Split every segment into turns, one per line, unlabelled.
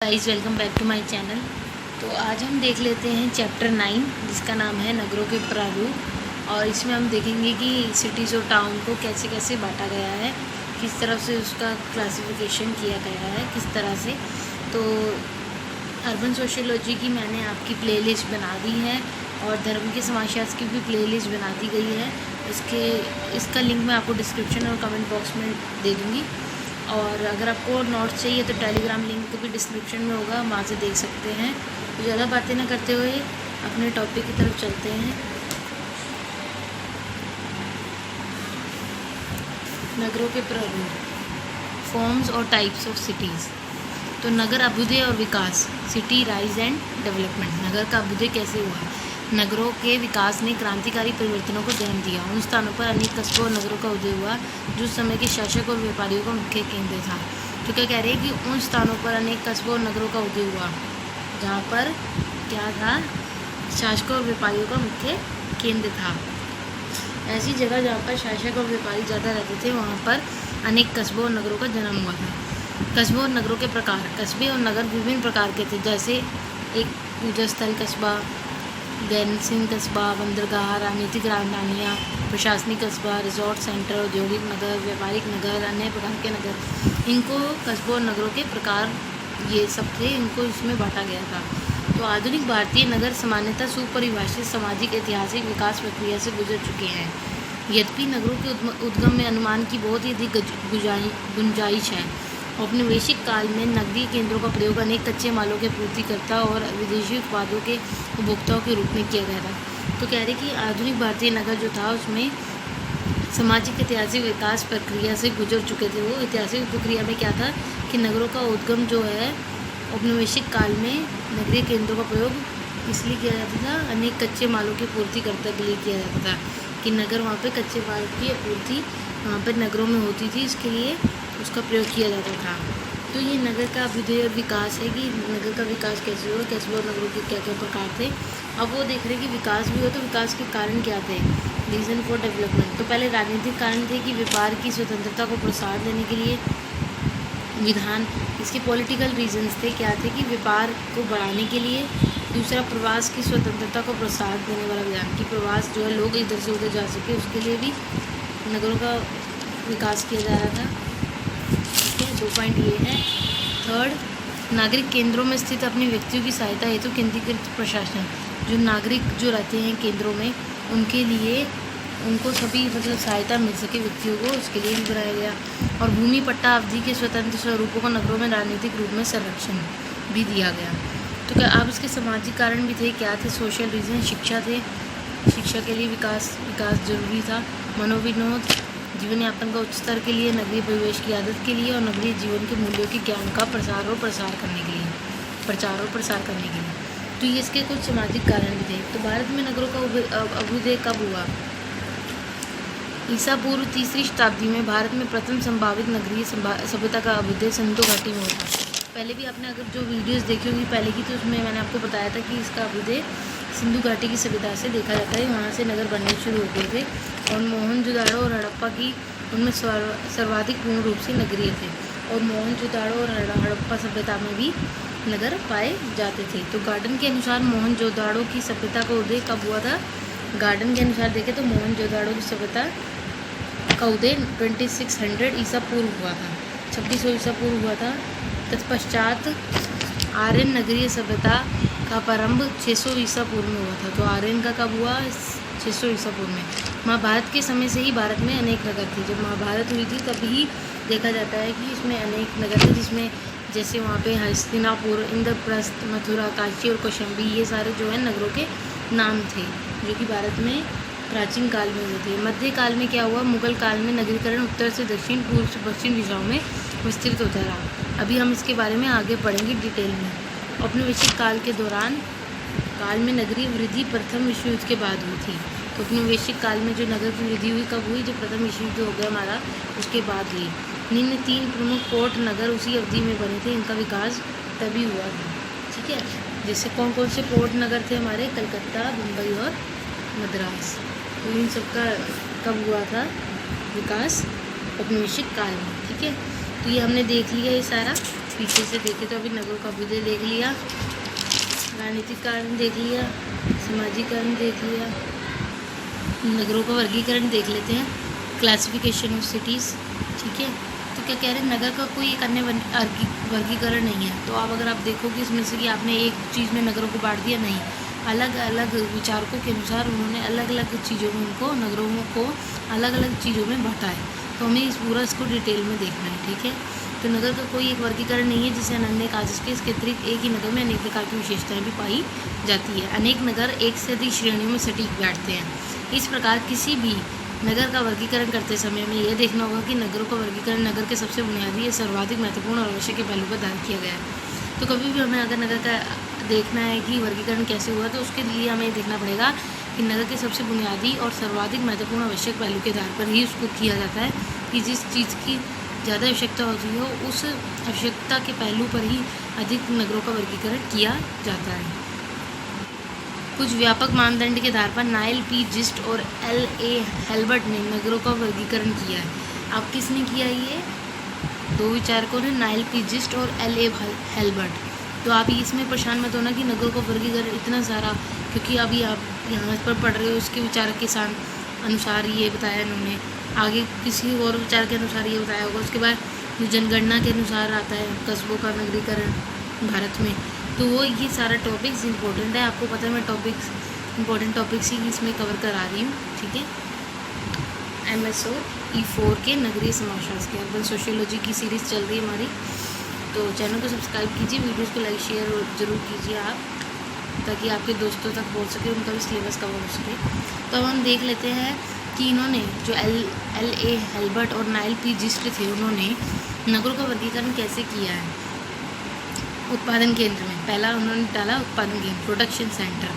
Guys, welcome back to my channel. तो आज हम देख लेते हैं चैप्टर 9 जिसका नाम है नगरों के प्रारूप। और इसमें हम देखेंगे कि सिटीज़ और टाउन को कैसे कैसे बांटा गया है, किस तरह से उसका क्लासिफिकेशन किया गया है, किस तरह से। तो अर्बन सोशियोलॉजी की मैंने आपकी प्लेलिस्ट बना दी है और धर्म के समाजशास्त्र की भी प्लेलिस्ट बना दी गई है। इसका लिंक मैं आपको डिस्क्रिप्शन और कमेंट बॉक्स में दे दूँगी। और अगर आपको नोट्स चाहिए तो टेलीग्राम लिंक भी डिस्क्रिप्शन में होगा, वहाँ से देख सकते हैं। तो ज़्यादा बातें ना करते हुए अपने टॉपिक की तरफ चलते हैं। नगरों के प्रारूप, फॉर्म्स और टाइप्स ऑफ सिटीज़। तो नगर अभ्युदय और विकास, सिटी राइज एंड डेवलपमेंट। नगर का अभ्युदय कैसे हुआ? नगरों के विकास ने क्रांतिकारी परिवर्तनों को जन्म दिया। उन स्थानों पर अनेक कस्बों और नगरों का उदय हुआ जो उस समय के शासक और व्यापारियों का मुख्य केंद्र था। तो क्या कह रहे हैं कि उन स्थानों पर अनेक कस्बों और नगरों का उदय हुआ जहाँ पर क्या था, शासकों और व्यापारियों का मुख्य केंद्र था। ऐसी जगह जहाँ पर शासक और व्यापारी ज़्यादा रहते थे, वहाँ पर अनेक कस्बों और नगरों का जन्म हुआ था। कस्बों और नगरों के प्रकार। कस्बे और नगर विभिन्न प्रकार के थे, जैसे एक पूजा स्थल कस्बा, गैरसिंग कस्बा, बंदरगाह, राजनीतिक राजधानियाँ, प्रशासनिक कस्बा, रिजॉर्ट सेंटर, औद्योगिक नगर, व्यापारिक नगर, अन्य प्रकार के नगर। इनको कस्बों और नगरों के प्रकार ये सब थे, इनको इसमें बांटा गया था। तो आधुनिक भारतीय नगर सामान्यतः सुपरिभाषित सामाजिक ऐतिहासिक विकास प्रक्रिया से गुजर चुके हैं। यद्यपि नगरों के उद्गम में अनुमान की बहुत ही अधिक गुंजाइश है। औपनिवेशिक काल में नगरीय केंद्रों का प्रयोग अनेक कच्चे मालों के पूर्तिकर्ता और विदेशी उत्पादों के उपभोक्ताओं के रूप में किया गया था। तो कह रहे कि आधुनिक भारतीय नगर जो था उसमें सामाजिक ऐतिहासिक विकास प्रक्रिया से गुजर चुके थे। वो ऐतिहासिक प्रक्रिया में क्या था कि नगरों का उद्गम जो है औपनिवेशिक काल में नगरीय केंद्रों का प्रयोग इसलिए किया जाता था, अनेक कच्चे मालों की पूर्तिकर्ता के लिए किया जाता था कि नगर वहाँ पे कच्चे माल की आपूर्ति वहाँ पर नगरों में होती थी, इसके लिए उसका प्रयोग किया जाता था। तो ये नगर का अभ्युदय और विकास है कि नगर का विकास कैसे हुआ, कैसे और नगरों के क्या क्या प्रकार थे। अब वो देख रहे हैं कि विकास भी हो तो विकास के कारण क्या थे, रीज़न फॉर डेवलपमेंट। तो पहले राजनीतिक कारण थे कि व्यापार की स्वतंत्रता को प्रोत्साहन देने के लिए विधान, इसके पॉलिटिकल रीजंस थे, क्या थे कि व्यापार को बढ़ाने के लिए। दूसरा, प्रवास की स्वतंत्रता को प्रोत्साहन देने वाला विधान कि प्रवास जो है लोग इधर से उधर जा सके, उसके लिए भी नगरों का विकास किया जा रहा था। ठीक है, 2 पॉइंट ये है। थर्ड, नागरिक केंद्रों में स्थित अपने व्यक्तियों की सहायता हेतु केंद्रीकृत प्रशासन। जो नागरिक जो रहते हैं केंद्रों में, उनके लिए उनको सभी सहायता मिल सके व्यक्तियों को, उसके लिए भी बनाया गया। और भूमि पट्टा अवधि के स्वतंत्र स्वरूपों को नगरों में राजनीतिक रूप में संरक्षण भी दिया गया। तो क्या अब इसके सामाजिक कारण भी थे, क्या थे सोशल रीजन? शिक्षा थे, शिक्षा के लिए विकास जरूरी था। मनोविनोद, जीवन यापन का उच्च स्तर के लिए, नगरीय परिवेश की आदत के लिए और नगरीय जीवन के मूल्यों के ज्ञान का प्रचार और प्रसार करने के लिए। तो ये इसके कुछ सामाजिक कारण भी थे। तो भारत में नगरों का अभ्युदय कब हुआ? ईसा पूर्व 3री शताब्दी में भारत में प्रथम संभावित नगरीय सभ्यता का अभ्युदय सिंधु घाटी में हुआ। पहले भी आपने अगर जो वीडियोस देखी होंगी पहले की, तो उसमें मैंने आपको बताया था कि इसका अभ्युदय सिंधु घाटी की सभ्यता से देखा जाता है। वहाँ से नगर बनने शुरू हो गए थे और मोहनजोदाड़ो और हड़प्पा की उनमें सर्वाधिक पूर्ण रूप से नगरीय थे। और मोहनजोदाड़ो और हड़प्पा सभ्यता में भी नगर पाए जाते थे। तो गार्डन के अनुसार मोहनजोदाड़ो की सभ्यता का उदय कब हुआ था? गार्डन के अनुसार देखें तो मोहनजोदाड़ो की सभ्यता का उदय 2600 ईसा पूर्व हुआ था, 2600 ईसा पूर्व हुआ था। तत्पश्चात आर्यन नगरीय सभ्यता का प्रारंभ 600 ईसा पूर्व में हुआ था। तो आर्यन का कब हुआ? 600 ईसा पूर्व में। महाभारत के समय से ही भारत में अनेक नगर थे। जब महाभारत हुई थी तब ही देखा जाता है कि इसमें अनेक नगर थे, जिसमें जैसे वहाँ पे हस्तिनापुर, इंद्रप्रस्थ, मथुरा, काशी और कौशाम्बी, ये सारे जो है नगरों के नाम थे जो कि भारत में प्राचीन काल में हुए थे। मध्यकाल में क्या हुआ? मुगल काल में नगरीकरण उत्तर से दक्षिण, पूर्व से पश्चिम दिशाओं में विस्तृत होता रहा। अभी हम इसके बारे में आगे पढ़ेंगे डिटेल में। औपनिवेशिक काल के दौरान काल में नगरीय वृद्धि प्रथम विश्व युद्ध के बाद हुई थी। तो औपनिवेशिक काल में जो नगर की वृद्धि हुई कब हुई? जब प्रथम विश्व युद्ध हो गया हमारा, उसके बाद हुई। निम्न 3 प्रमुख पोर्ट नगर उसी अवधि में बने थे, इनका विकास तभी हुआ था। ठीक है, जैसे कौन कौन से पोर्ट नगर थे हमारे? कलकत्ता, मुंबई और मद्रास। तो इन सबका कब हुआ था विकास? औपनिवेशिक काल में। ठीक है, तो ये हमने देख लिया ये सारा। पीछे से देखे तो अभी नगरों का अभ्युदय देख लिया, राजनीतिक कारण देख लिया, सामाजिक कारण देख लिया, नगरों का वर्गीकरण देख लेते हैं, क्लासिफिकेशन ऑफ सिटीज़। ठीक है, तो क्या कह रहे हैं, नगर का कोई एक अन्य वर्गीकरण नहीं है। तो अब अगर आप देखोगे इसमें से कि आपने एक चीज़ में नगरों को बांट दिया, नहीं, अलग अलग विचारकों के अनुसार उन्होंने अलग अलग चीज़ों में उनको नगरों को अलग अलग चीज़ों में बांटा है। तो हमें इसको डिटेल में देखना है। ठीक है, तो नगर का कोई एक वर्गीकरण नहीं है जिसे अनन्य कहा, जिसके इसके अतिरिक्त एक ही नगर में अनेक प्रकार की विशेषताएं भी पाई जाती है। अनेक नगर एक से अधिक श्रेणियों में सटीक बैठते हैं। इस प्रकार किसी भी नगर का वर्गीकरण करते समय हमें यह देखना होगा कि नगरों का वर्गीकरण नगर के सबसे बुनियादी या सर्वाधिक महत्वपूर्ण और आवश्यक पहलू पर ध्यान किया गया है। तो कभी भी हमें अगर नगर का देखना है कि वर्गीकरण कैसे हुआ, तो उसके लिए हमें देखना पड़ेगा कि नगर के सबसे बुनियादी और सर्वाधिक महत्वपूर्ण आवश्यक पहलू के आधार पर ही उसको किया जाता है कि जिस चीज़ की ज़्यादा आवश्यकता होती हो उस आवश्यकता के पहलू पर ही अधिक नगरों का वर्गीकरण किया जाता है। कुछ व्यापक मानदंड के आधार पर नाइल पी जिस्ट और L.A. हेल्बर्ट ने नगरों का वर्गीकरण किया है। अब किसने किया, ये दो विचारकों ने, नाइल पी जिस्ट और L.A. हेल्बर्ट। तो आप इसमें परेशान मत होना कि नगरों का वर्गीकरण इतना सारा, क्योंकि अभी आप यहाँ पर पढ़ रहे हो उसके विचारक के अनुसार ये बताया इन्होंने, आगे किसी और विचार के अनुसार ये बताया होगा। उसके बाद जनगणना के अनुसार आता है कस्बों का नगरीकरण भारत में। तो वो ये सारा टॉपिक्स इंपॉर्टेंट है, आपको पता है मैं इंपॉर्टेंट टॉपिक्स ही इसमें कवर करा रही हूँ। ठीक है, MSO E4 के नगरीय समाजशास्त्र के अर्बन सोशियोलॉजी की सीरीज़ चल रही है हमारी। तो चैनल को सब्सक्राइब कीजिए, वीडियोज़ को लाइक शेयर जरूर कीजिए आप, ताकि आपके दोस्तों तक पहुँच सके, उनका भी सिलेबस कवर हो सके। तो अब हम देख लेते हैं कि इन्होंने जो L.A. हेल्बर्ट और नाइल पी जिस्ट थे, उन्होंने नगरों का वर्गीकरण कैसे किया है। उत्पादन केंद्र में पहला उन्होंने डाला उत्पादन केंद्र, प्रोडक्शन सेंटर।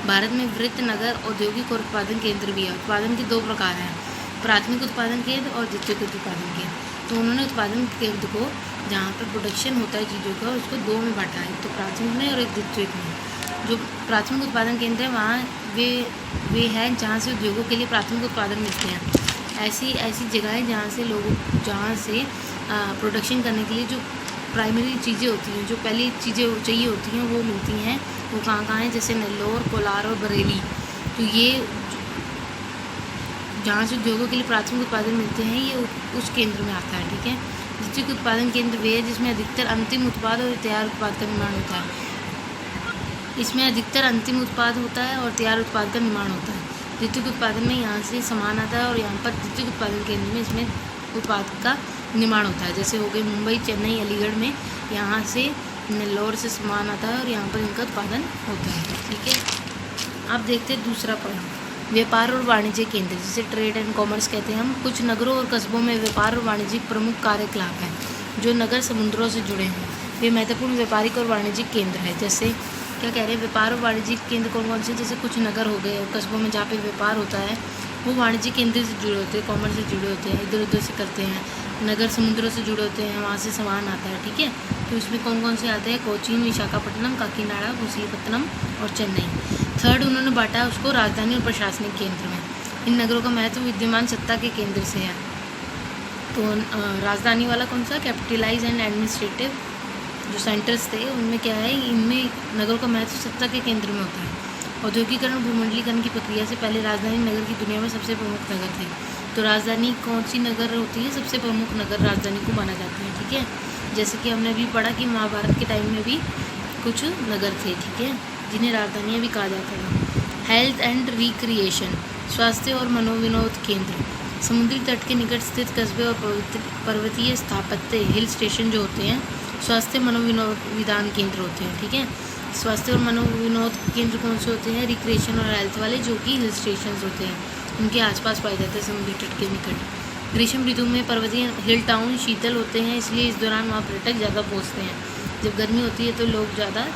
भारत में वृत्त, नगर, औद्योगिक और उत्पादन केंद्र भी है। उत्पादन के दो प्रकार हैं, प्राथमिक उत्पादन केंद्र और द्वितीयक उत्पादन केंद्र। तो उन्होंने उत्पादन केंद्र को, जहाँ पर प्रोडक्शन होता है चीज़ों का, उसको दो में बांटा है, एक तो प्राथमिक में और एक द्वितीयक में। जो प्राथमिक उत्पादन केंद्र है वहाँ वे हैं जहाँ से उद्योगों के लिए प्राथमिक उत्पादन मिलते हैं। ऐसी जगहें जहाँ से प्रोडक्शन करने के लिए जो प्राइमरी चीज़ें होती हैं, जो पहली चीज़ें चाहिए होती हैं, वो मिलती हैं। वो कहाँ हैं, जैसे नेल्लोर, कोलार और बरेली। तो ये जहाँ से उद्योगों के लिए प्राथमिक उत्पादन मिलते हैं, ये उस केंद्र में आता है। ठीक है, द्वितीयक उत्पादन केंद्र वे है जिसमें अधिकतर अंतिम उत्पाद और तैयार उत्पाद का निर्माण होता है। इसमें अधिकतर अंतिम उत्पाद होता है और तैयार उत्पाद का निर्माण होता है। द्वितीयक उत्पादन में यहाँ से सामान आता है और यहाँ पर द्वितीयक उत्पादन केंद्र में इसमें उत्पाद का निर्माण होता है। जैसे हो गए मुंबई, चेन्नई, अलीगढ़ में यहाँ से नेल्लोर से सामान आता है और यहाँ पर इनका उत्पादन होता है। ठीक है, अब देखते हैं दूसरा पॉइंट, व्यापार और वाणिज्य केंद्र, जिसे ट्रेड एंड कॉमर्स कहते हैं हम। कुछ नगरों और कस्बों में व्यापार और वाणिज्यिक प्रमुख कार्यकलाप हैं। जो नगर समुद्रों से जुड़े हैं वे महत्वपूर्ण व्यापारिक और वाणिज्यिक केंद्र है। जैसे क्या कह रहे हैं, व्यापार और वाणिज्यिक केंद्र कौन कौन से, जैसे कुछ नगर हो गए और कस्बों में जहाँ पे व्यापार होता है वो वाणिज्यिक केंद्र से जुड़े होते हैं, कॉमर्स से जुड़े होते हैं, इधर उधर से करते हैं। नगर समुद्रों से जुड़े होते हैं, वहाँ से सामान आता है। ठीक है, तो इसमें कौन कौन से आते हैं, कोचीन, विशाखापट्टनम, काकीनाडा, मछलीपट्टनम और चेन्नई। थर्ड उन्होंने बांटा है उसको राजधानी और प्रशासनिक केंद्र में। इन नगरों का महत्व विद्यमान सत्ता के केंद्र से है। तो राजधानी वाला कौन सा, कैपिटलाइज एंड एडमिनिस्ट्रेटिव जो सेंटर्स थे उनमें क्या है, इनमें नगरों का महत्व सत्ता के केंद्र में होता है। औद्योगिकरण भूमंडलीकरण की प्रक्रिया से पहले राजधानी नगर की दुनिया में सबसे प्रमुख नगर थे। तो राजधानी कौन सी नगर होती है, सबसे प्रमुख नगर राजधानी को माना जाता है। ठीक है, जैसे कि हमने अभी पढ़ा कि महाभारत के टाइम में भी कुछ नगर थे, ठीक है, जिन्हें राजधानियाँ भी कहा जाता था। हेल्थ एंड रिक्रिएशन, स्वास्थ्य और मनोविनोद केंद्र, समुद्री तट के निकट स्थित कस्बे और पर्वतीय स्थापत्य हिल स्टेशन जो होते हैं स्वास्थ्य मनोविनोदान केंद्र होते हैं। ठीक है, स्वास्थ्य और मनोविनोद केंद्र कौन से होते हैं, रिक्रिएशन और हेल्थ वाले, जो कि हिल स्टेशन होते हैं, उनके आसपास पाए जाते हैं समुद्री तट के निकट। ग्रीष्म ऋतु में पर्वतीय हिल टाउन शीतल होते हैं, इसलिए इस दौरान वहाँ पर्यटक ज़्यादा पहुँचते हैं। जब गर्मी होती है तो लोग ज़्यादा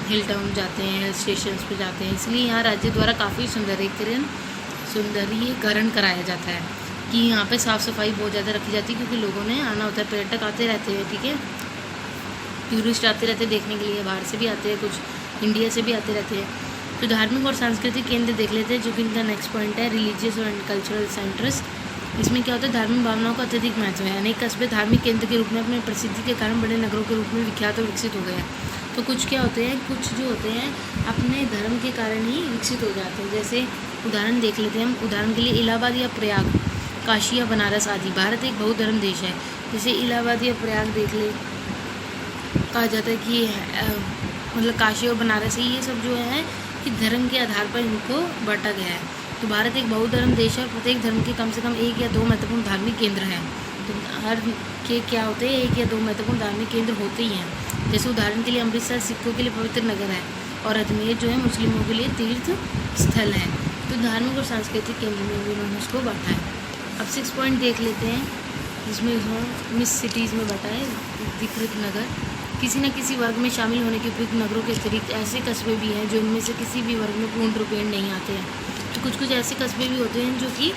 हिल टाउन जाते हैं, हिल स्टेशन पर जाते हैं, इसलिए यहाँ राज्य द्वारा काफ़ी सुंदरीकरण कराया जाता है कि यहाँ पे साफ़ सफाई बहुत ज़्यादा रखी जाती है, क्योंकि लोगों ने आना होता है, पर्यटक आते रहते हैं। ठीक है, टूरिस्ट आते रहते हैं देखने के लिए, बाहर से भी आते हैं, कुछ इंडिया से भी आते रहते हैं। तो धार्मिक और सांस्कृतिक केंद्र देख लेते हैं, जो कि इनका नेक्स्ट पॉइंट है, रिलीजियस और कल्चरल सेंटर्स। इसमें क्या होता है, धार्मिक भावनाओं का अत्यधिक महत्व है। अनेक कस्बे धार्मिक केंद्र के रूप में अपने प्रसिद्धि के कारण बड़े नगरों के रूप में विख्यात और विकसित हो गए हैं। तो कुछ क्या होते हैं, कुछ जो होते हैं अपने धर्म के कारण ही विकसित हो जाते हैं। जैसे उदाहरण देख लेते हैं हम। उदाहरण के लिए इलाहाबाद या प्रयाग, काशी या बनारस आदि। भारत एक बहुधर्म देश है। जैसे इलाहाबाद या प्रयाग देख ले, कहा जाता है कि मतलब काशी और बनारस ये सब जो है कि धर्म के आधार पर इनको बांटा गया है। तो भारत एक बहुधर्म देश है। प्रत्येक धर्म के कम से कम 1 या 2 महत्वपूर्ण धार्मिक केंद्र हैं। तो हर के क्या होते हैं, 1 या 2 महत्वपूर्ण धार्मिक केंद्र होते ही हैं। जैसे उदाहरण के लिए अमृतसर सिखों के लिए पवित्र नगर है और अजमेर जो है मुस्लिमों के लिए तीर्थ स्थल है। तो धार्मिक और सांस्कृतिक केंद्र में भी उन्होंने उसको बांटा है। अब 6 पॉइंट देख लेते हैं, जिसमें उन्होंने मिस सिटीज़ में बांटा है अधिकृत नगर। किसी न किसी वर्ग में शामिल होने के उपयुक्त नगरों के अतिरिक्त ऐसे कस्बे भी हैं जो इनमें से किसी भी वर्ग में पूर्ण रूपेण नहीं आते हैं। तो कुछ ऐसे कस्बे भी होते हैं जो कि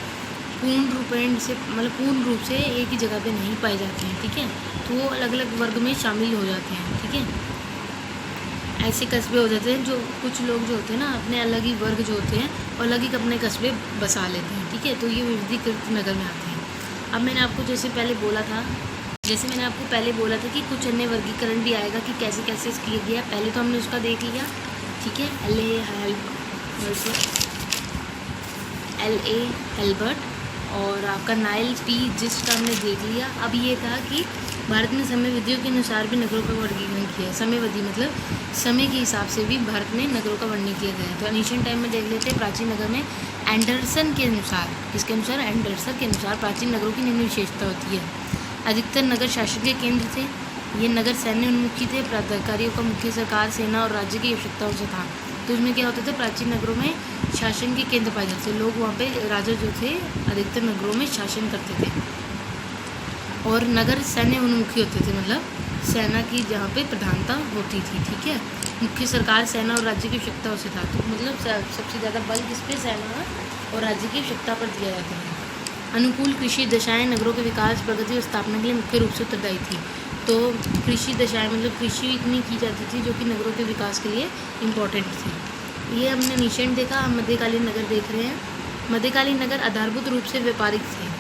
पूर्ण रूपेण से मतलब पूर्ण रूप से एक ही जगह पे नहीं पाए जाते हैं, ठीक है। तो वो अलग अलग वर्ग में शामिल हो जाते हैं, ठीक है। ऐसे कस्बे हो जाते हैं जो कुछ लोग जो होते हैं ना अपने अलग ही वर्ग जो होते हैं और अलग ही अपने कस्बे बसा लेते हैं, ठीक है। तो ये विविधीकृत नगर में आते हैं। अब मैंने आपको जैसे मैंने आपको पहले बोला था कि कुछ अन्य वर्गीकरण भी आएगा कि कैसे कैसे किया गया। पहले तो हमने उसका देख लिया, ठीक है, LA हेल्बर्ट और आपका नाइल पी जिस्ट का हमने देख लिया। अब ये था कि भारत में समय विधियों के अनुसार भी नगरों का वर्गीकरण किया है। समय विधि मतलब समय के हिसाब से भी भारत में नगरों का वर्णन किया गया है। तो एंशिएंट टाइम में देख लेते हैं, प्राचीन नगर में एंडरसन के अनुसार, इसके अनुसार एंडरसन के अनुसार प्राचीन नगरों की निम्न विशेषता होती है। अधिकतर नगर शासन के केंद्र थे। ये नगर सैन्य उन्मुखी थे। प्राधिकारियों का मुख्य सरकार, सेना और राज्य की आवश्यकताओं से था। तो इसमें क्या होता था, प्राचीन नगरों में शासन के केंद्र पाए जाते थे। लोग वहाँ पे राजा जो थे अधिकतर नगरों में शासन करते थे और नगर सैन्य उन्मुखी होते थे, मतलब सेना की जहाँ पे प्रधानता होती थी, ठीक है। मुख्य सरकार, सेना और राज्य की आवश्यकताओं से था। तो मतलब सबसे ज़्यादा बल किस पे, सेना और राज्य की आवश्यकता पर दिया जाता है। अनुकूल कृषि दशाएं नगरों के विकास, प्रगति और स्थापना के लिए मुख्य रूप से उत्तरदायी थी। तो कृषि दशाएं मतलब कृषि इतनी की जाती थी जो कि नगरों के विकास के लिए इम्पोर्टेंट थी। ये हमने निशेंट देखा। हम मध्यकालीन नगर देख रहे हैं। मध्यकालीन नगर आधारभूत रूप से व्यापारिक थे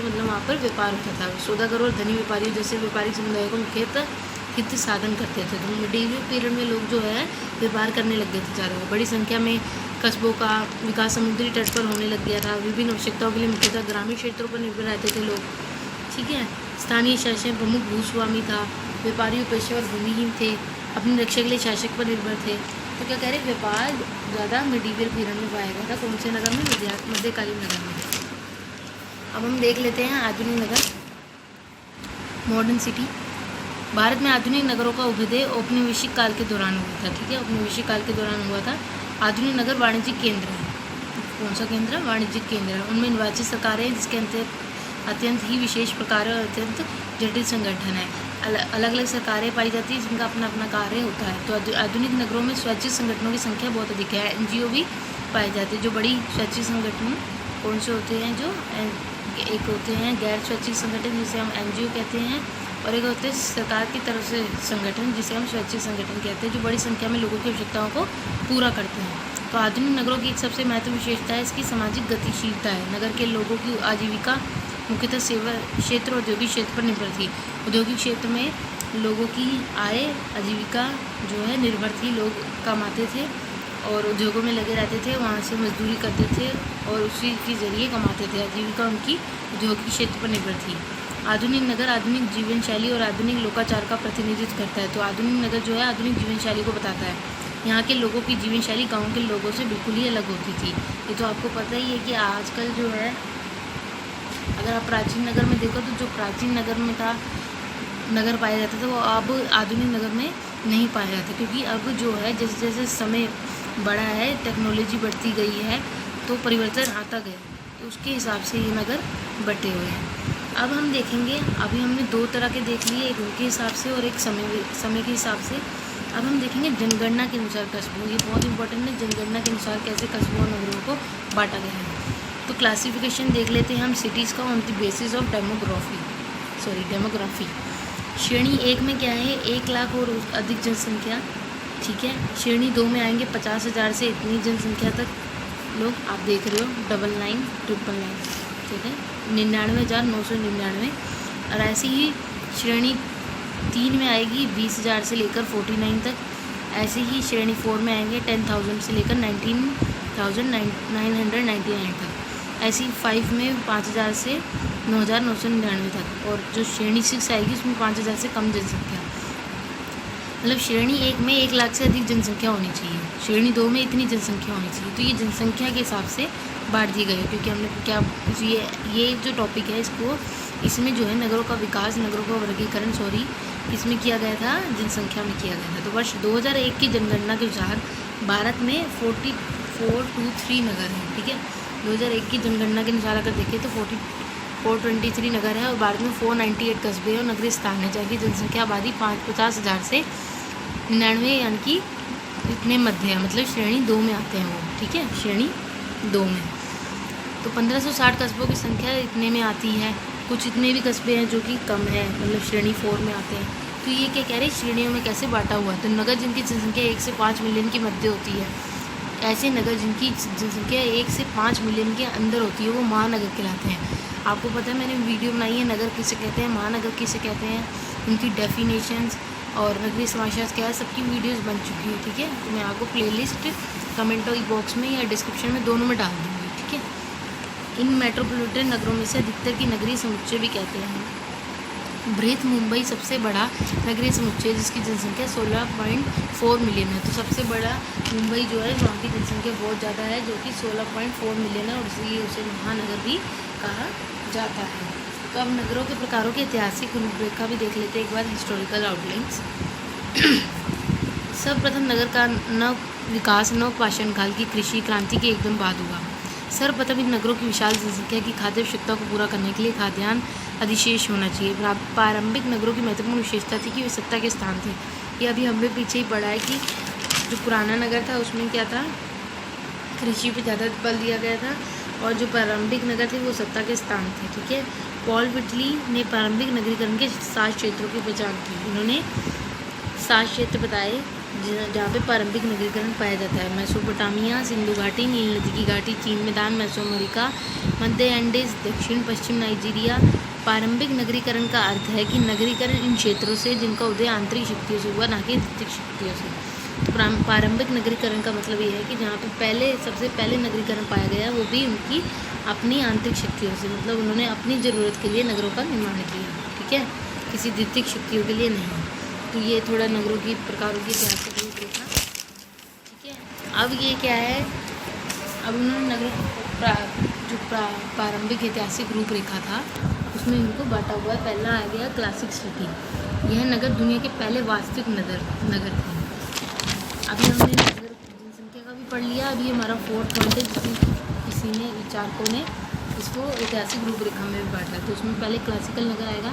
मतलब वहाँ पर व्यापार होता था। सौदागरों और धनी व्यापारियों जैसे व्यापारिक समुदायों को मुख्यतः हित साधन करते थे। तो मिडिवल पीरियड में लोग जो है व्यापार करने लग गए थे चारों ओर। बड़ी संख्या में कस्बों का विकास समुद्री तट पर होने लग गया था। विभिन्न आवश्यकताओं के लिए मुख्यतः ग्रामीण क्षेत्रों पर निर्भर रहते थे लोग, ठीक है। स्थानीय शासन प्रमुख भूस्वामी था। व्यापारी पेशेवर भूमिहीन थे, अपनी रक्षा के लिए शासक पर निर्भर थे। तो क्या कह रहे, व्यापार ज़्यादा मिडिवल पीरियड में पाया गया था। कौन से नगर में, मध्यकालीन नगर में। अब हम देख लेते हैं आधुनिक नगर, मॉडर्न सिटी। भारत में आधुनिक नगरों का उदय औपनिवेशिक काल के दौरान हुआ था, ठीक है। औपनिवेशिक काल के दौरान हुआ था। आधुनिक नगर वाणिज्यिक केंद्र है। कौन सा केंद्र है, वाणिज्यिक केंद्र है। उनमें निर्वाचित सरकारें हैं जिसके अत्यंत ही विशेष प्रकार और अत्यंत जटिल संगठन है। अलग अलग सरकारें पाई जाती हैं जिनका अपना अपना कार्य होता है। तो आधुनिक नगरों में स्वैच्छिक संगठनों की संख्या बहुत अधिक है। NGO भी पाए जाते हैं। जो बड़ी स्वैच्छिक संगठन कौन से होते हैं, जो एक होते हैं गैर स्वैच्छिक संगठन जिसे हम NGO कहते हैं, और एक होते हैं सरकार की तरफ से संगठन जिसे हम स्वैच्छिक संगठन कहते हैं, जो बड़ी संख्या में लोगों की आवश्यकताओं को पूरा करते हैं। तो आधुनिक नगरों की एक सबसे महत्वपूर्ण विशेषता है इसकी सामाजिक गतिशीलता है। नगर के लोगों की आजीविका मुख्यतः सेवा क्षेत्र और औद्योगिक क्षेत्र पर निर्भर थी। औद्योगिक क्षेत्र में लोगों की आय आजीविका जो है निर्भर थी। लोग कमाते थे और उद्योगों में लगे रहते थे, वहाँ से मजदूरी करते थे और उसी के ज़रिए कमाते थे। आजीविका उनकी औद्योगिक क्षेत्र पर निर्भर थी। आधुनिक नगर आधुनिक जीवन शैली और आधुनिक लोकाचार का प्रतिनिधित्व करता है। तो आधुनिक नगर जो है आधुनिक जीवन शैली को बताता है। यहाँ के लोगों की जीवन शैली गाँव के लोगों से बिल्कुल ही अलग होती थी। ये तो आपको पता ही है कि आजकल जो है अगर आप प्राचीन नगर में देखो तो जो प्राचीन नगर में था नगर पाया जाता था वो अब आधुनिक नगर में नहीं पाया जाता, क्योंकि अब जो है जैसे जैसे समय बढ़ा है, टेक्नोलॉजी बढ़ती गई है, तो परिवर्तन आता गया, तो उसके हिसाब से ये नगर बटे हुए हैं। अब हम देखेंगे, अभी हमने 2 तरह के देख लिए, एक उनके हिसाब से और एक समय के हिसाब से। अब हम देखेंगे जनगणना के अनुसार कस्बों, ये बहुत इंपॉर्टेंट है, जनगणना के अनुसार कैसे कस्बों और नगरों को बांटा गया है। तो क्लासिफिकेशन देख लेते हैं हम सिटीज़ का on the basis of demography. श्रेणी 1 में क्या है, 1 लाख और अधिक जनसंख्या, ठीक है। श्रेणी 2 में आएंगे 50,000 से इतनी जनसंख्या तक लोग, आप देख रहे हो 99,999, ठीक है। 99,999। और ऐसी ही श्रेणी 3 में आएगी 20,000 से लेकर 49 तक। ऐसे ही श्रेणी 4 में आएंगे 10,000 से लेकर 19,999 तक। ऐसी 5 में 5,000 से 9,999 तक। और जो श्रेणी 6 आएगी उसमें 5,000 से कम जनसंख्या, मतलब श्रेणी 1 में 1 लाख से अधिक जनसंख्या होनी चाहिए, श्रेणी 2 में इतनी जनसंख्या होनी चाहिए। तो ये जनसंख्या के हिसाब से बांट दिए गए, क्योंकि हमने क्या ये जो टॉपिक है इसमें जो है नगरों का विकास, नगरों का वर्गीकरण इसमें किया गया था, जनसंख्या में किया गया था। तो वर्ष 2001 की जनगणना के अनुसार भारत में 4423 नगर हैं, ठीक है। 2001 की जनगणना के अनुसार अगर देखें तो 423 नगर है और भारत में 498 कस्बे और नगरीय स्थान है, जबकि जनसंख्या आबादी 50,000 से 99, यानी कि इतने मध्य है, मतलब श्रेणी 2 में आते हैं वो, ठीक है, श्रेणी 2 में। तो 1560 कस्बों की संख्या इतने में आती है। कुछ इतने भी कस्बे हैं जो कि कम है, मतलब श्रेणी 4 में आते हैं। तो ये क्या कह रहे हैं, श्रेणियों में कैसे बांटा हुआ है। तो नगर जिनकी जनसंख्या 1 से 5 मिलियन के मध्य होती है, ऐसे नगर जिनकी जनसंख्या 1 से 5 मिलियन के अंदर होती है वो महानगर कहलाते हैं। आपको पता है मैंने वीडियो बनाई है नगर किसे कहते हैं, महानगर किसे कहते हैं, उनकी डेफिनेशंस और नगरीय समाजशास्त्र क्या है, सबकी वीडियोस बन चुकी है, ठीक है। तो मैं आपको प्लेलिस्ट कमेंट बॉक्स में या डिस्क्रिप्शन में दोनों में डाल दूँगी, ठीक है। इन मेट्रोपॉलिटन नगरों में से अधिकतर की नगरीय समुच्चय भी कहते हैं। बृहत मुंबई सबसे बड़ा नगरीय समुच्चय जिसकी जनसंख्या 16.4 मिलियन है। तो सबसे बड़ा मुंबई जो है वहाँ की जनसंख्या बहुत ज़्यादा है, जो कि 16.4 मिलियन है, और इसलिए उसे महानगर भी कहा जाता है। तो अब नगरों के प्रकारों की ऐतिहासिक रूपरेखा भी देख लेते हैं एक बार, हिस्टोरिकल आउटलाइंस। सर्वप्रथम नगर का विकास नवपाषाण काल की कृषि क्रांति के एकदम बाद हुआ। सर्वप्रथम इन नगरों की विशाल जनसंख्या की खाद्य आवश्यकता को पूरा करने के लिए खाद्यान्न अधिशेष होना चाहिए। प्रारंभिक नगरों की महत्वपूर्ण विशेषता थी कि वे सत्ता के स्थान थे। ये अभी हमें पीछे ही पढ़ा है कि जो पुराना नगर था उसमें क्या था, कृषि पे ज़्यादा बल दिया गया था, और जो प्रारंभिक नगर थे वो सत्ता के स्थान थे, ठीक है। पॉल विटली ने प्रारंभिक नगरीकरण के 7 क्षेत्रों की पहचान की। उन्होंने 7 क्षेत्र बताए जहाँ पे प्रारंभिक नगरीकरण पाया जाता है। मेसोपोटामिया, सिंधु घाटी, नील नदी की घाटी, चीन मैदान, मेसोअमेरिका, मध्य एंडीज, दक्षिण पश्चिम नाइजीरिया। प्रारंभिक नगरीकरण का अर्थ है कि नगरीकरण इन क्षेत्रों से जिनका उदय आंतरिक शक्तियों से हुआ, ना कि द्वितीयक शक्तियों से। तो प्रारंभिक नगरीकरण का मतलब ये है कि जहाँ पे सबसे पहले नगरीकरण पाया गया वो भी उनकी अपनी आंतरिक शक्तियों से, मतलब उन्होंने अपनी ज़रूरत के लिए नगरों का निर्माण किया, ठीक है, किसी द्वितीयक शक्तियों के लिए नहीं। तो ये थोड़ा नगरों की प्रकारों की ऐतिहासिक रूपरेखा, ठीक है। अब ये क्या है, अब उन्होंने नगरों जो प्रारंभिक ऐतिहासिक रूपरेखा था उसमें इनको बांटा हुआ है। पहला आ गया क्लासिक सिटी। यह नगर दुनिया के पहले वास्तविक नगर थे। अभी हमने नगर जनसंख्या का भी पढ़ लिया। अभी हमारा 4th पॉइंट है, किसी ने विचारकों ने इसको ऐतिहासिक रूपरेखा में भी बांटा है। तो उसमें पहले क्लासिकल नगर आएगा।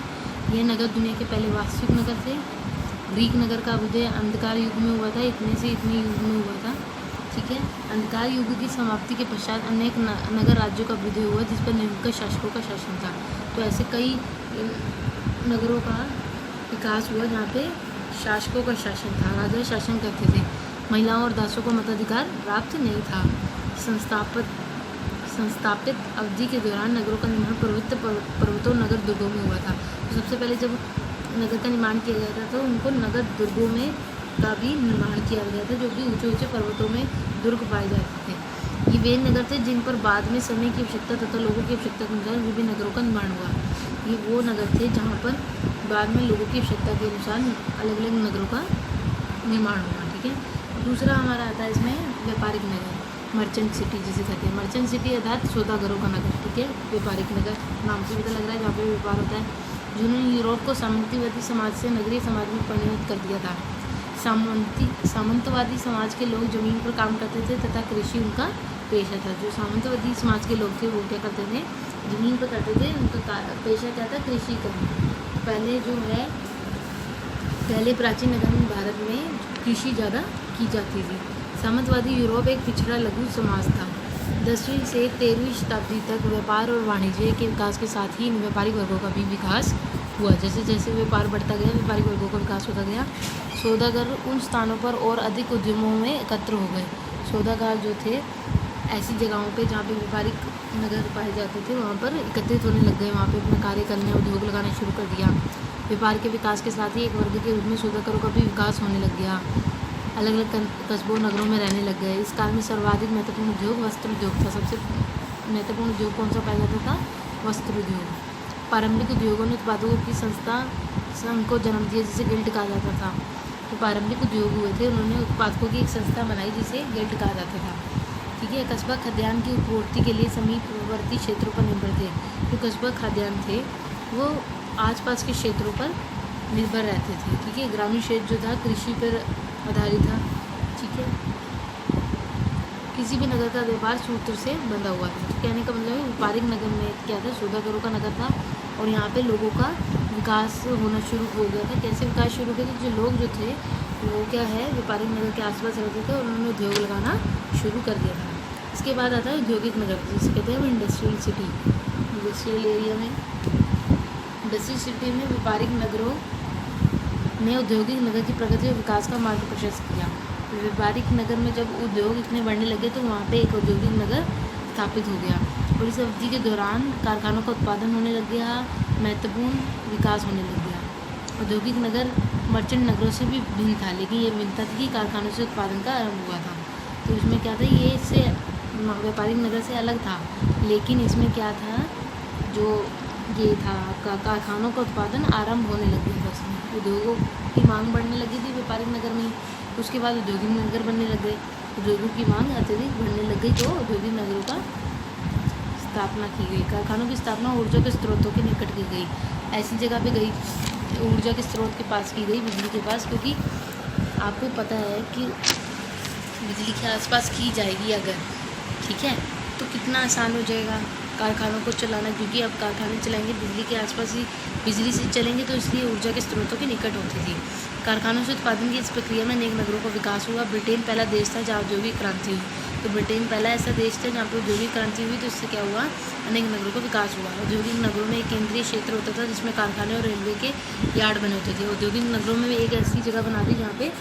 यह नगर दुनिया के पहले वास्तविक नगर थे। ग्रीक नगर का उदय अंधकार युग में हुआ था, इतने से इतने युग में हुआ था, ठीक है। अंधकार युग की समाप्ति के पश्चात अनेक नगर राज्यों का उदय हुआ जिस पर निरंकुश शासकों का शासन था। तो ऐसे कई नगरों का विकास हुआ जहाँ पे शासकों का शासन था, राजा शासन करते थे। महिलाओं और दासों को मताधिकार प्राप्त नहीं था। संस्थापित अवधि के दौरान नगरों का निर्माण पर्वतों नगर दुर्गों में हुआ था। तो सबसे पहले जब नगर का निर्माण किया गया था तो उनको नगर दुर्गों में का भी निर्माण किया गया था, जो कि ऊंचे ऊंचे पर्वतों में दुर्ग पाए जाते थे। ये वे नगर थे जिन पर बाद में समय की आवश्यकता तथा लोगों की आवश्यकता के अनुसार विभिन्न नगरों का निर्माण हुआ। ये वो नगर थे जहाँ पर बाद में लोगों की आवश्यकता के अनुसार अलग अलग नगरों का निर्माण हुआ, ठीक है। दूसरा हमारा आता है इसमें व्यापारिक नगर, मर्चेंट सिटी जिसे कहते हैं। मर्चेंट सिटी अर्थात सौदागरों का नगर, ठीक है। व्यापारिक नगर नाम से पता लग रहा है जहाँ पे व्यापार होता है। जिन्होंने यूरोप को सामंतवादी समाज से नगरीय समाज में परिणत कर दिया था। सामंतवादी समाज के लोग जमीन पर काम करते थे तथा कृषि उनका पेशा था। जो सामंतवादी समाज के लोग थे वो क्या करते थे, जमीन पर करते थे, उनका पेशा क्या था, कृषि करना। पहले प्राचीन नगर में भारत में कृषि ज़्यादा की जाती थी। सामंतवादी यूरोप एक पिछड़ा लघु समाज था। 10वीं से 13वीं शताब्दी तक व्यापार और वाणिज्य के विकास के साथ ही इन व्यापारिक वर्गों का भी विकास हुआ। जैसे जैसे व्यापार बढ़ता गया व्यापारिक वर्गों का विकास होता गया। सौदागर उन स्थानों पर और अधिक उद्यमों में एकत्र हो गए। सौदागर जो थे ऐसी जगहों पे जहाँ पे व्यापारिक नगर पाए जाते थे वहाँ पर एकत्रित होने लग गए, वहाँ पे अपना कार्य करने, उद्योग लगाना शुरू कर दिया। व्यापार के विकास के साथ ही एक वर्ग के रूप में शोधकरों का भी विकास होने लग गया, अलग अलग कस्बों नगरों में रहने लग गए। इस काल में सर्वाधिक महत्वपूर्ण उद्योग वस्त्र उद्योग था। सबसे महत्वपूर्ण उद्योग कौन सा पाया जाता था? वस्त्र उद्योग। पारंपरिक उद्योगों ने उत्पादकों की संस्था संघ को जन्म दिया, जिसे गिल्ड कहा जाता था। तो पारंपरिक उद्योग हुए थे, उन्होंने उत्पादकों की एक संस्था बनाई जिसे गिल्ड कहा जाता था। ठीक है। कस्बा खाद्यान्न की पूर्ति के लिए समीपवर्ती क्षेत्रों पर निर्भर थे। जो कस्बा खाद्यान्न थे वो आसपास के क्षेत्रों पर निर्भर रहते थे। ठीक है। ग्रामीण क्षेत्र जो था कृषि पर आधारित था। ठीक है। किसी भी नगर का व्यापार सूत्र से बंधा हुआ था। तो कहने का मतलब है व्यापारिक नगर में क्या था? सौदागरों का नगर था और यहाँ पे लोगों का विकास होना शुरू हो गया था। कैसे विकास शुरू हो गया था? जो लोग जो थे वो क्या है, व्यापारिक नगर के आसपास रहते थे और उन्होंने उद्योग लगाना शुरू कर दिया था। इसके बाद आता है औद्योगिक नगर, जिसे कहते हैं इंडस्ट्रियल सिटी। इंडस्ट्रियल एरिया में, इंडस्ट्रियल सिटी में व्यापारिक नगरों ने औद्योगिक नगर की प्रगति और विकास का मार्ग प्रशस्त किया। व्यापारिक नगर में जब उद्योग इतने बढ़ने लगे तो वहाँ पे एक औद्योगिक नगर स्थापित हो गया और इस अवधि के दौरान कारखानों का उत्पादन होने लग गया, महत्वपूर्ण विकास होने लग गया। औद्योगिक नगर मर्चेंट नगरों से भी भिन्न था, लेकिन ये भिन्नता थी कि कारखानों से उत्पादन का आरंभ हुआ था। तो इसमें क्या था, ये इससे व्यापारिक नगर से अलग था, लेकिन इसमें क्या था, जो ये था कारखानों का उत्पादन आरंभ होने लग गया था। उसमें उद्योगों की मांग बढ़ने लगी थी व्यापारिक नगर में। उसके बाद औद्योगिक नगर बनने लग गए। उद्योगों की मांग अत्यधिक बढ़ने लग गई तो औद्योगिक नगरों का स्थापना की गई। कारखानों की स्थापना ऊर्जा के स्रोतों के निकट की गई। ऐसी जगह पे गई, ऊर्जा के स्रोत के पास की गई, बिजली के पास, क्योंकि आपको पता है कि बिजली के आसपास की जाएगी अगर, ठीक है, तो कितना आसान हो जाएगा कारखानों को चलाना, क्योंकि अब कारखाने चलाएंगे बिजली के आसपास ही, बिजली से चलेंगे, तो इसलिए ऊर्जा के स्रोतों के निकट होती थी। कारखानों से उत्पादन की इस प्रक्रिया में अनेक नगरों का विकास हुआ। ब्रिटेन पहला देश था जहाँ औद्योगिक क्रांति हुई। तो ब्रिटेन पहला ऐसा देश था जहाँ पर औद्योगिक क्रांति हुई, तो इससे क्या हुआ, अनेक नगरों का विकास हुआ। औद्योगिक नगरों में एक केंद्रीय क्षेत्र होता था जिसमें कारखाने और रेलवे के यार्ड बने होते थे। औद्योगिक नगरों में भी एक ऐसी जगह बना दी जहाँ पे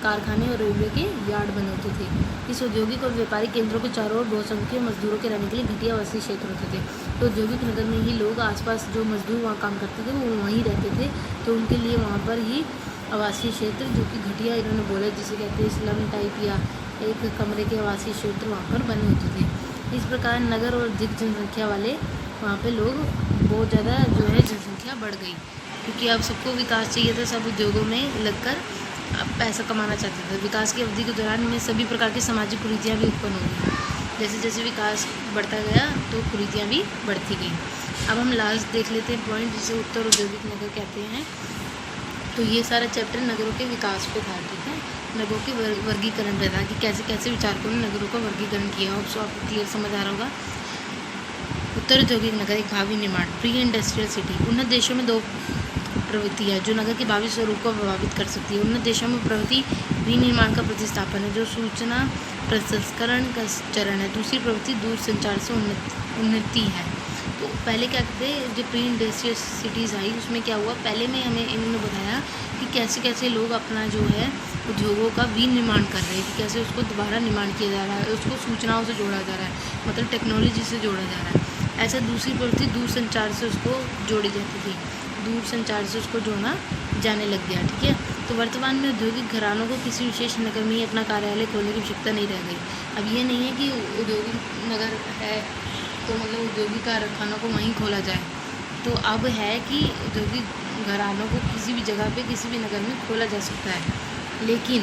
कारखाने और रेलवे के यार्ड बने होते थे। इस औद्योगिक और व्यापारिक केंद्रों के चारों ओर बहुसंख्यक मजदूरों के रहने के लिए घटिया आवासीय क्षेत्र होते थे। तो औद्योगिक नगर में ही लोग, आसपास जो मजदूर वहाँ काम करते थे वो वहीं रहते थे, तो उनके लिए वहाँ पर ही आवासीय क्षेत्र, जो कि घटिया इन्होंने बोला, जिसे कहते हैं स्लम टाइप या एक कमरे के आवासीय क्षेत्र वहाँ पर बने होते थे। इस प्रकार नगर और अधिक जनसंख्या वाले वहाँ पे लोग बहुत ज़्यादा जो है जनसंख्या बढ़ गई, क्योंकि अब सबको विकास चाहिए था, सब उद्योगों में लगकर अब पैसा कमाना चाहते थे। विकास की अवधि के दौरान इनमें सभी प्रकार की सामाजिक कुरीतियाँ भी उत्पन्न हो गई। जैसे जैसे विकास बढ़ता गया तो कुरीतियाँ भी बढ़ती गई। अब हम लास्ट देख लेते हैं पॉइंट, जिसे उत्तर औद्योगिक नगर कहते हैं। तो ये सारा चैप्टर नगरों के विकास पे था, ठीक है, नगरों के वर्गीकरण पे था कि कैसे कैसे विचारकों ने नगरों का वर्गीकरण किया। और आपको क्लियर समझ आ रहा होगा। उत्तर औद्योगिक नगर एक भावी निर्माण, प्री इंडस्ट्रियल सिटी। उन्नत देशों में दो प्रवृत्तियाँ जो नगर के भावी स्वरूप को प्रभावित कर सकती है। उन्नत देशों में प्रवृत्ति विनिर्माण का प्रतिस्थापन है, जो सूचना प्रसंस्करण का चरण है। दूसरी प्रवृत्ति दूर संचार से उन्नति है। तो पहले क्या कहते हैं, जो प्री इंडस्ट्रियल सिटीज़ आई उसमें क्या हुआ, पहले में हमें इन्होंने बताया कि कैसे कैसे लोग अपना जो है उद्योगों का विनिर्माण कर रहे हैं, कि कैसे उसको दोबारा निर्माण किया जा रहा है, उसको सूचनाओं से जोड़ा जा रहा है, मतलब टेक्नोलॉजी से जोड़ा जा रहा है। ऐसा दूसरी प्रवृत्ति दूर संचार से उसको जोड़ी जाती थी, दूर संचार से उसको जोड़ना जाने लग गया, ठीक है। तो वर्तमान में औद्योगिक घरानों को किसी विशेष नगर में ही अपना कार्यालय खोलने की आवश्यकता नहीं रह गई। अब ये नहीं है कि औद्योगिक नगर है तो मतलब औद्योगिक कारखानों को वहीं खोला जाए, तो अब है कि औद्योगिक घरानों को किसी भी जगह पे किसी भी नगर में खोला जा सकता है, लेकिन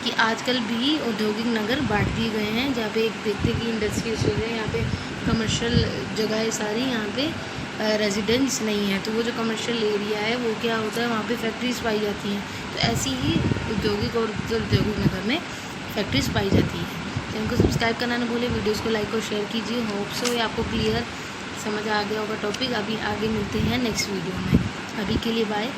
कि आजकल भी औद्योगिक नगर बांट दिए गए हैं, जहाँ पे एक देखते कि इंडस्ट्री है, यहाँ पे कमर्शियल जगह है सारी, यहाँ पे रेजिडेंस नहीं है। तो वो जो कमर्शियल एरिया है वो क्या होता है, वहाँ पे फैक्ट्रीज पाई जाती हैं। तो ऐसी ही औद्योगिक और औद्योगिक नगर में फैक्ट्रीज पाई जाती है। तो इनको सब्सक्राइब करना ना भूलें, वीडियोस को लाइक और शेयर कीजिए। होप सो ये आपको क्लियर समझ आ गया होगा टॉपिक। अभी आगे मिलते हैं नेक्स्ट वीडियो में। अभी के लिए बाय।